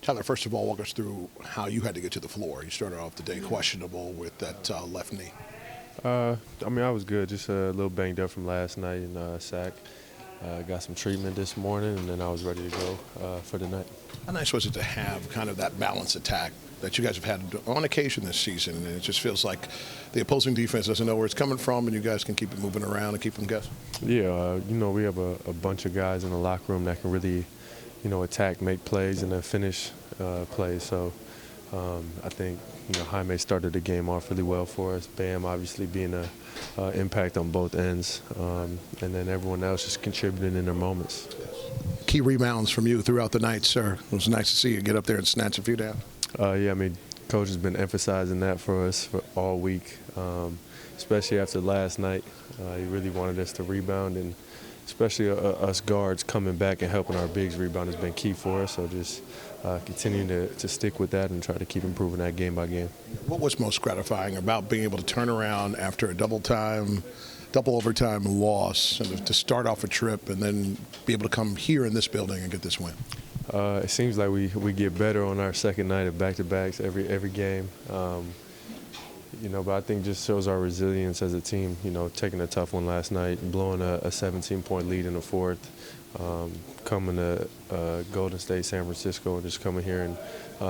Tyler, first of all, walk us through how you had to get to the floor. You started off the day questionable with that left knee. I mean, I was good, just a little banged up from last night in sack. Got some treatment this morning, and then I was ready to go for the night. How nice was it to have kind of that balanced attack that you guys have had on occasion this season? And it just feels like the opposing defense doesn't know where it's coming from, and you guys can keep it moving around and keep them guessing. Yeah, we have a bunch of guys in the locker room that can really, attack, make plays, and then finish plays. So I think, Jaime started the game off really well for us. Bam obviously being an impact on both ends, and then everyone else just contributing in their moments. Key rebounds from you throughout the night, sir. It was nice to see you get up there and snatch a few down. Yeah, I mean, Coach has been emphasizing that for us for all week, especially after last night. He really wanted us to rebound, and especially us guards coming back and helping our bigs rebound has been key for us. So just continuing to stick with that and try to keep improving that game by game. What was most gratifying about being able to turn around after a double overtime loss, and to start off a trip and then be able to come here in this building and get this win? It seems like we get better on our second night of back-to-backs every game. But I think just shows our resilience as a team, taking a tough one last night, blowing a 17-point lead in the fourth, coming to Golden State, San Francisco, and just coming here and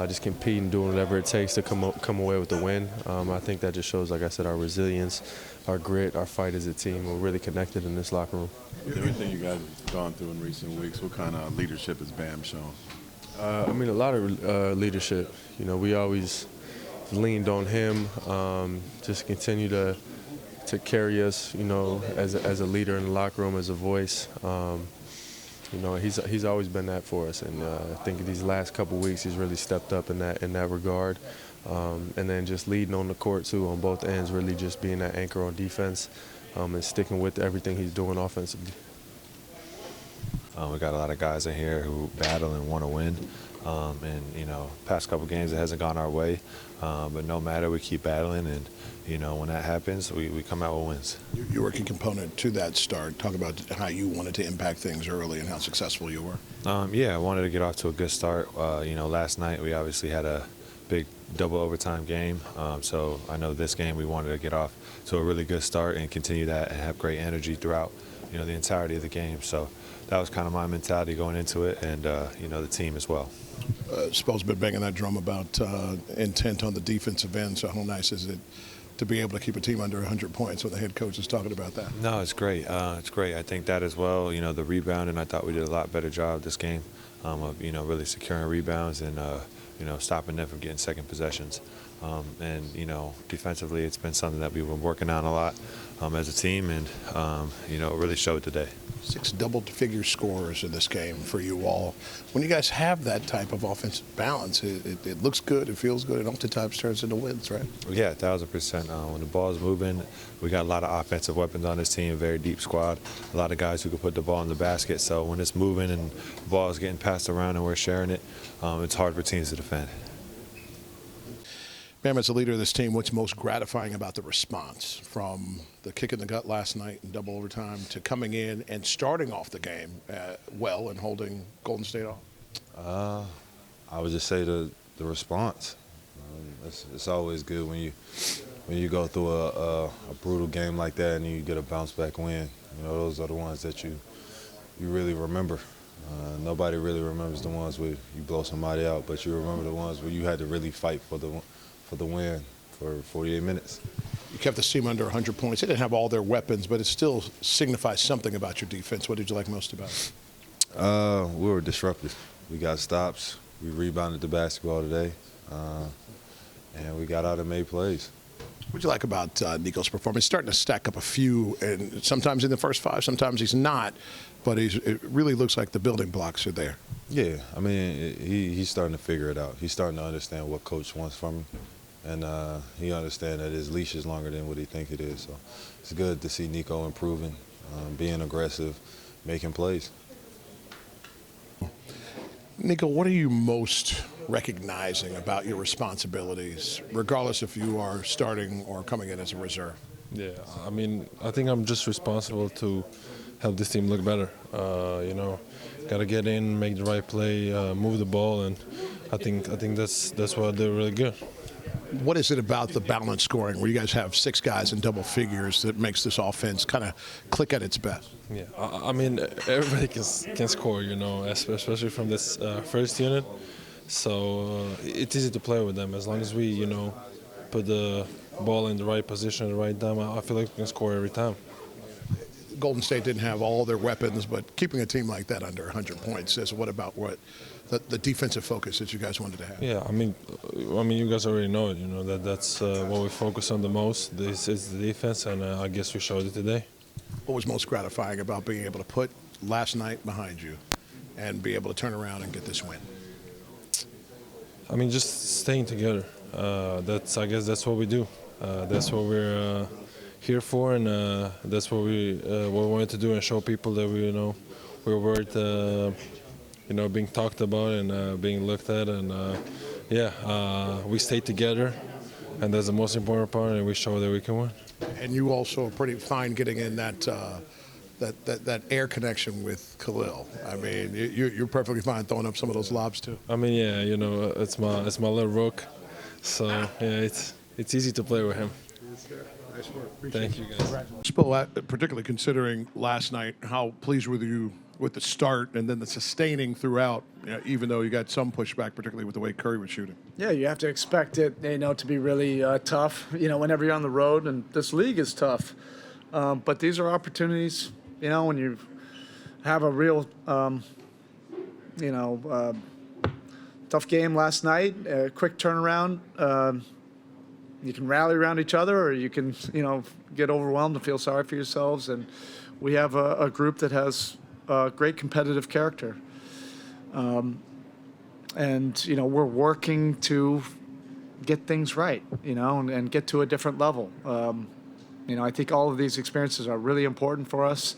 just competing, doing whatever it takes to come away with the win. I think that just shows, like I said, our resilience, our grit, our fight as a team. We're really connected in this locker room. With everything you guys have gone through in recent weeks, what kind of leadership has Bam shown? I mean, a lot of leadership. We always leaned on him, just continue to carry us, as a leader in the locker room, as a voice. He's always been that for us, and I think these last couple weeks he's really stepped up in that regard. And then just leading on the court too, on both ends, really just being that anchor on defense, and sticking with everything he's doing offensively. We got a lot of guys in here who battle and want to win. Past couple games it hasn't gone our way, but no matter, we keep battling, and when that happens, we come out with wins. You were a key component to that start. Talk about how you wanted to impact things early and how successful you were. I wanted to get off to a good start. Last night we obviously had a big double overtime game, so I know this game we wanted to get off to a really good start and continue that and have great energy throughout the entirety of the game. So that was kind of my mentality going into it, and the team as well. Spo's been banging that drum about intent on the defensive end, so how nice is it to be able to keep a team under 100 points when the head coach is talking about that? No, it's great. It's great. I think that as well, the rebound, and I thought we did a lot better job this game of, really securing rebounds and, stopping them from getting second possessions. Defensively, it's been something that we've been working on a lot as a team, and, it really showed today. 6 double-figure scores in this game for you all. When you guys have that type of offensive balance, it looks good, it feels good, and oftentimes turns into wins, right? Yeah, 1,000%. When the ball's moving, we got a lot of offensive weapons on this team, a very deep squad, a lot of guys who can put the ball in the basket. So when it's moving and the ball is getting passed around and we're sharing it, it's hard for teams to defend. Bam, as a leader of this team, what's most gratifying about the response from the kick in the gut last night in double overtime to coming in and starting off the game well and holding Golden State off? I would just say the response. It's always good when you go through a brutal game like that and you get a bounce back win. Those are the ones that you really remember. Nobody really remembers the ones where you blow somebody out, but you remember the ones where you had to really fight for the win for 48 minutes. You kept the team under 100 points. They didn't have all their weapons, but it still signifies something about your defense. What did you like most about it? We were disruptive. We got stops. We rebounded the basketball today, and we got out and made plays. What did you like about Nico's performance? He's starting to stack up a few, and sometimes in the first 5, sometimes he's not, but it really looks like the building blocks are there. Yeah, I mean, he's starting to figure it out. He's starting to understand what coach wants from him. And he understands that his leash is longer than what he thinks it is. So it's good to see Nico improving, being aggressive, making plays. Nico, what are you most recognizing about your responsibilities, regardless if you are starting or coming in as a reserve? Yeah, I mean, I think I'm just responsible to help this team look better. Got to get in, make the right play, move the ball, and I think that's why they're really good. What is it about the balanced scoring where you guys have 6 guys in double figures that makes this offense kind of click at its best? Yeah, I mean, everybody can score, especially from this first unit. So it's easy to play with them as long as we, put the ball in the right position at the right time. I feel like we can score every time. Golden State didn't have all their weapons, but keeping a team like that under 100 points says what about the defensive focus that you guys wanted to have? Yeah, I mean, you guys already know it. That's what we focus on the most. This is the defense, and I guess we showed it today. What was most gratifying about being able to put last night behind you and be able to turn around and get this win? I mean, just staying together. I guess that's what we do. That's what we're here for, and that's what we wanted to do and show people that we're worth being talked about and being looked at, and we stayed together, and that's the most important part, and we show that we can win. And you also are pretty fine getting in that air connection with Khalil. I mean, you're perfectly fine throwing up some of those lobs too. I mean, it's my little rook, so it's easy to play with him. Nice work. Thank you, guys. Spo, particularly considering last night, how pleased were you with the start and then the sustaining throughout, even though you got some pushback, particularly with the way Curry was shooting? Yeah, you have to expect it, to be really tough, whenever you're on the road, and this league is tough. But these are opportunities, when you have a real, tough game last night, a quick turnaround. You can rally around each other, or you can, get overwhelmed and feel sorry for yourselves. And we have a group that has great competitive character. And, we're working to get things right, and get to a different level. I think all of these experiences are really important for us.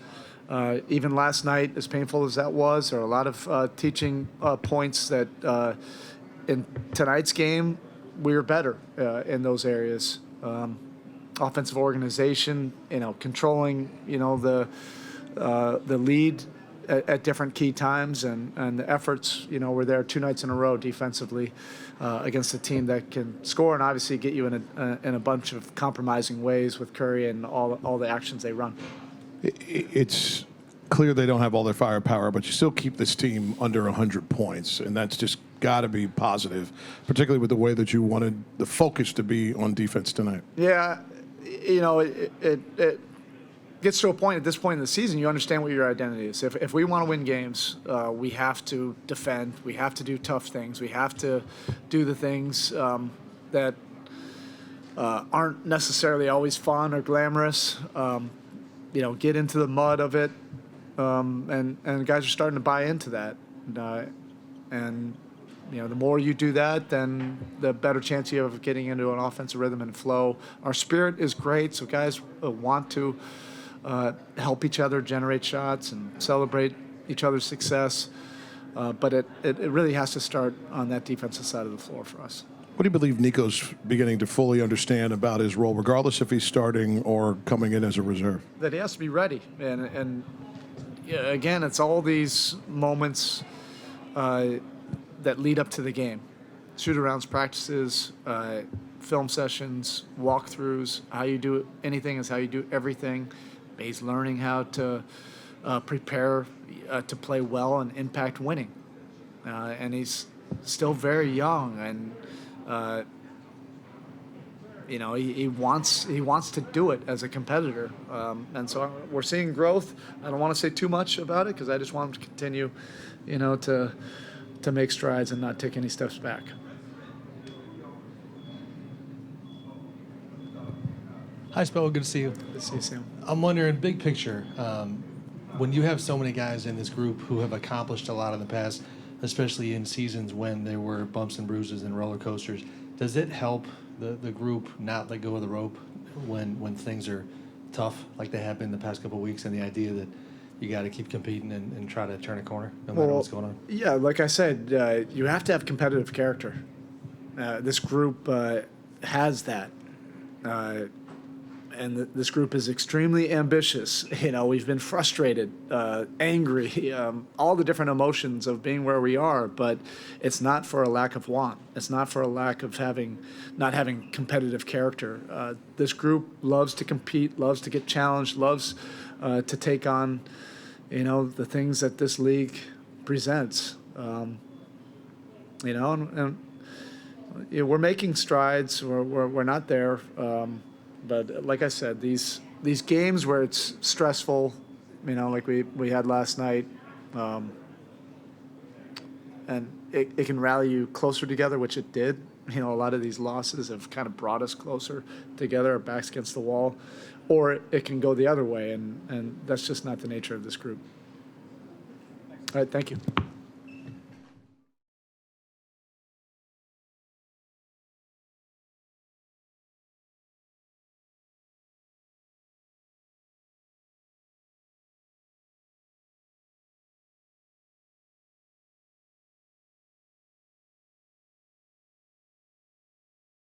Even last night, as painful as that was, there are a lot of teaching points that in tonight's game, we were better in those areas. Offensive organization, controlling, the lead at different key times, and the efforts, were there 2 nights in a row defensively against a team that can score and obviously get you in a bunch of compromising ways with Curry and all the actions they run. It's clear they don't have all their firepower, but you still keep this team under 100 points, and that's just got to be positive, particularly with the way that you wanted the focus to be on defense tonight. Yeah, it gets to a point at this point in the season, you understand what your identity is. If we want to win games, we have to defend, we have to do tough things, we have to do the things that aren't necessarily always fun or glamorous. Get into the mud of it, and guys are starting to buy into that. And the more you do that, then the better chance you have of getting into an offensive rhythm and flow. Our spirit is great, so guys want to help each other generate shots and celebrate each other's success. But it really has to start on that defensive side of the floor for us. What do you believe Nico's beginning to fully understand about his role, regardless if he's starting or coming in as a reserve? That he has to be ready. And again, it's all these moments that lead up to the game. Shoot-arounds, practices, film sessions, walkthroughs. How you do anything is how you do everything. He's learning how to prepare to play well and impact winning. And he's still very young, and he wants to do it as a competitor. And so we're seeing growth. I don't want to say too much about it because I just want him to continue, to make strides and not take any steps back. Hi, Spell. Good to see you. Good to see you, Sam. I'm wondering, big picture, when you have so many guys in this group who have accomplished a lot in the past, especially in seasons when there were bumps and bruises and roller coasters, does it help the group not let go of the rope when things are tough like they have been the past couple of weeks, and the idea that you got to keep competing and try to turn a corner no matter what's going on? Yeah, like I said, you have to have competitive character. This group has that. and this group is extremely ambitious. You know, we've been frustrated, angry, all the different emotions of being where we are, but it's not for a lack of want. It's not for a lack of not having competitive character. This group loves to compete, loves to get challenged, loves to take on, the things that this league presents. And we're making strides. We're not there. But like I said, these games where it's stressful, like we had last night, and it can rally you closer together, which it did. A lot of these losses have kind of brought us closer together, our backs against the wall, or it can go the other way, and that's just not the nature of this group. All right, thank you.